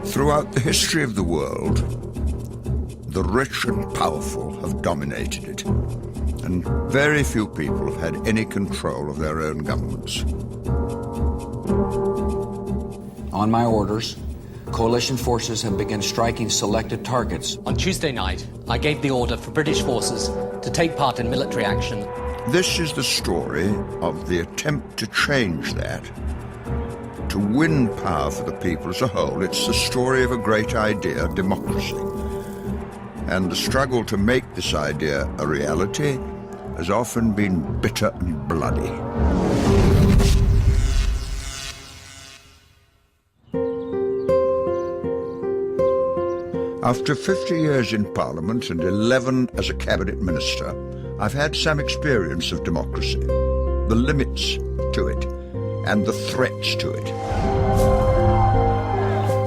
Throughout the history of the world, the rich and powerful have dominated it, and very few people have had any control of their own governments. On my orders, coalition forces have begun striking selected targets. On Tuesday night, I gave the order for British forces to take part in military action. This is the story of the attempt to change that, to win power for the people as a whole. It's the story of a great idea, democracy. And the struggle to make this idea a reality has often been bitter and bloody. After 50 years in Parliament and 11 as a cabinet minister, I've had some experience of democracy, the limits to it and the threats to it.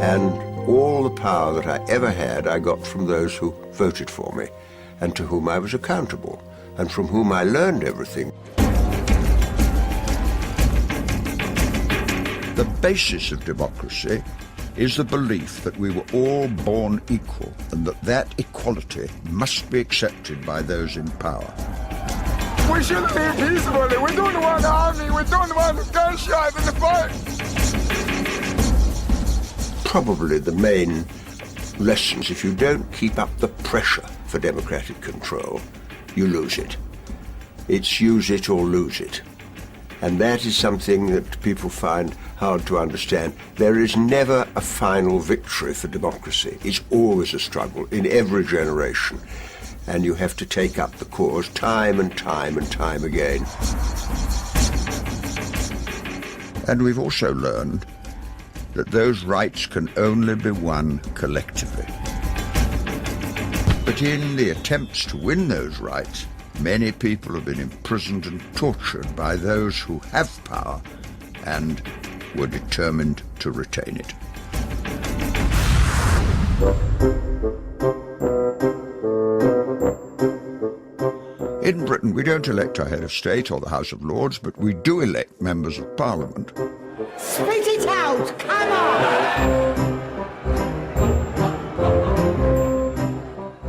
And all the power that I ever had, I got from those who voted for me and to whom I was accountable and from whom I learned everything. The basis of democracy is the belief that we were all born equal and that that equality must be accepted by those in power. We should live peacefully. We don't want army. We don't want gunshot in the fight. Probably the main lessons, if you don't keep up the pressure for democratic control, you lose it. It's use it or lose it. And that is something that people find hard to understand. There is never a final victory for democracy. It's always a struggle in every generation. And you have to take up the cause time and time and time again. And we've also learned that those rights can only be won collectively. But in the attempts to win those rights, many people have been imprisoned and tortured by those who have power and were determined to retain it. In Britain, we don't elect our head of state or the House of Lords, but we do elect members of Parliament. Spit it out! Come on!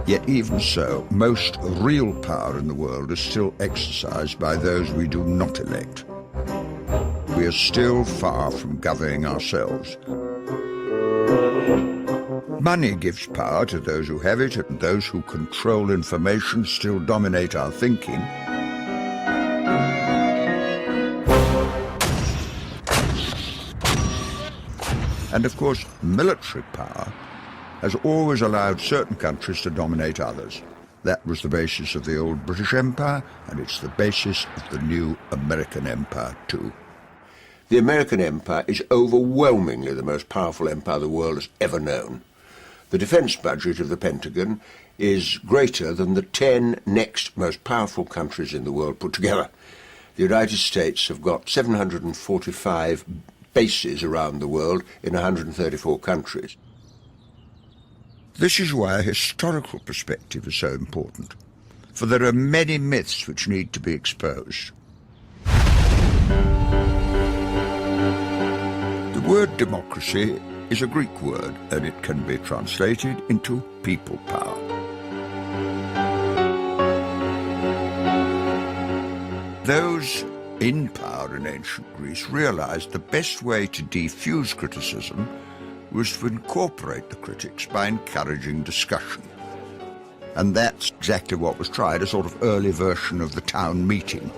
Yet even so, most real power in the world is still exercised by those we do not elect. We are still far from governing ourselves. Money gives power to those who have it, and those who control information still dominate our thinking. And of course, military power has always allowed certain countries to dominate others. That was the basis of the old British Empire, and it's the basis of the new American Empire too. The American Empire is overwhelmingly the most powerful empire the world has ever known. The defense budget of the Pentagon is greater than the 10 next most powerful countries in the world put together. The United States have got 745 bases around the world in 134 countries. This is why a historical perspective is so important, for there are many myths which need to be exposed. The word democracy is a Greek word, and it can be translated into people power. Those in power in ancient Greece realized the best way to defuse criticism was to incorporate the critics by encouraging discussion. And that's exactly what was tried, a sort of early version of the town meeting.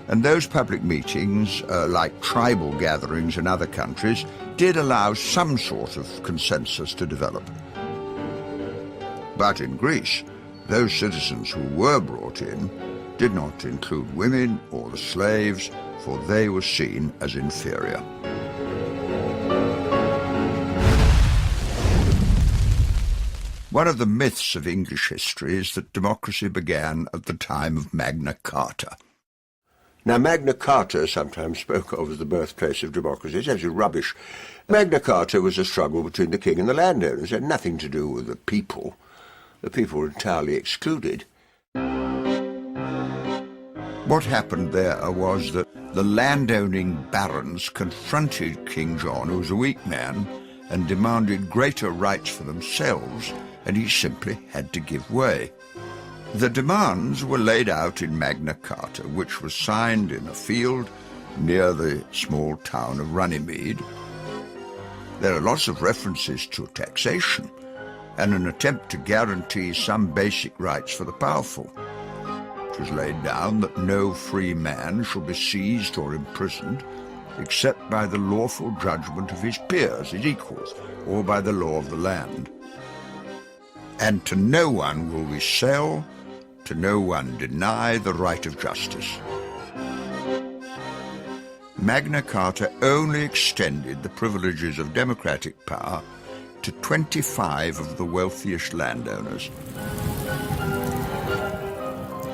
And those public meetings, like tribal gatherings in other countries, did allow some sort of consensus to develop. But in Greece, those citizens who were brought in did not include women or the slaves, for they were seen as inferior. One of the myths of English history is that democracy began at the time of Magna Carta. Now, Magna Carta is sometimes spoken of as the birthplace of democracy. It's actually rubbish. Magna Carta was a struggle between the king and the landowners. It had nothing to do with the people. The people were entirely excluded. What happened there was that the landowning barons confronted King John, who was a weak man, and demanded greater rights for themselves, and he simply had to give way. The demands were laid out in Magna Carta, which was signed in a field near the small town of Runnymede. There are lots of references to taxation and an attempt to guarantee some basic rights for the powerful. It was laid down that no free man shall be seized or imprisoned except by the lawful judgment of his peers, his equals, or by the law of the land. And to no one will we sell, to no one deny the right of justice. Magna Carta only extended the privileges of democratic power to 25 of the wealthiest landowners.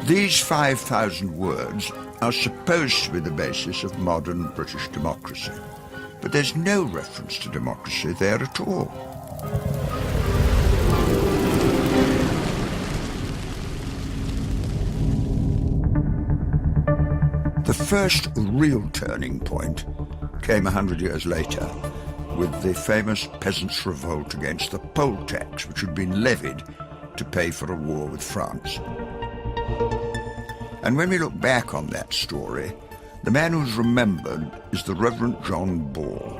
These 5,000 words are supposed to be the basis of modern British democracy, but there's no reference to democracy there at all. The first real turning point came 100 years later with the famous peasants' revolt against the poll tax, which had been levied to pay for a war with France. And when we look back on that story, the man who's remembered is the Reverend John Ball,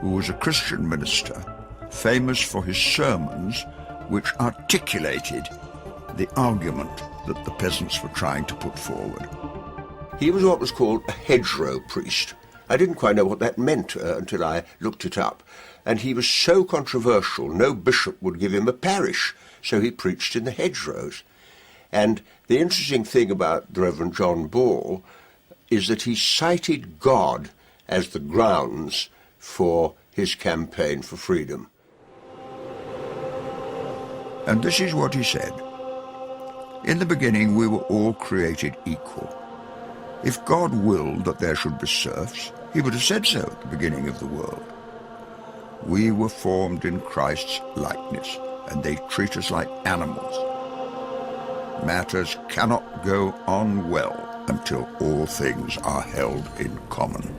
who was a Christian minister, famous for his sermons which articulated the argument that the peasants were trying to put forward. He was what was called a hedgerow priest. I didn't quite know what that meant until I looked it up. And he was so controversial, no bishop would give him a parish, so he preached in the hedgerows. And the interesting thing about the Reverend John Ball is that he cited God as the grounds for his campaign for freedom. And this is what he said. In the beginning we were all created equal. If God willed that there should be serfs, he would have said so at the beginning of the world. We were formed in Christ's likeness, and they treat us like animals. Matters cannot go on well until all things are held in common.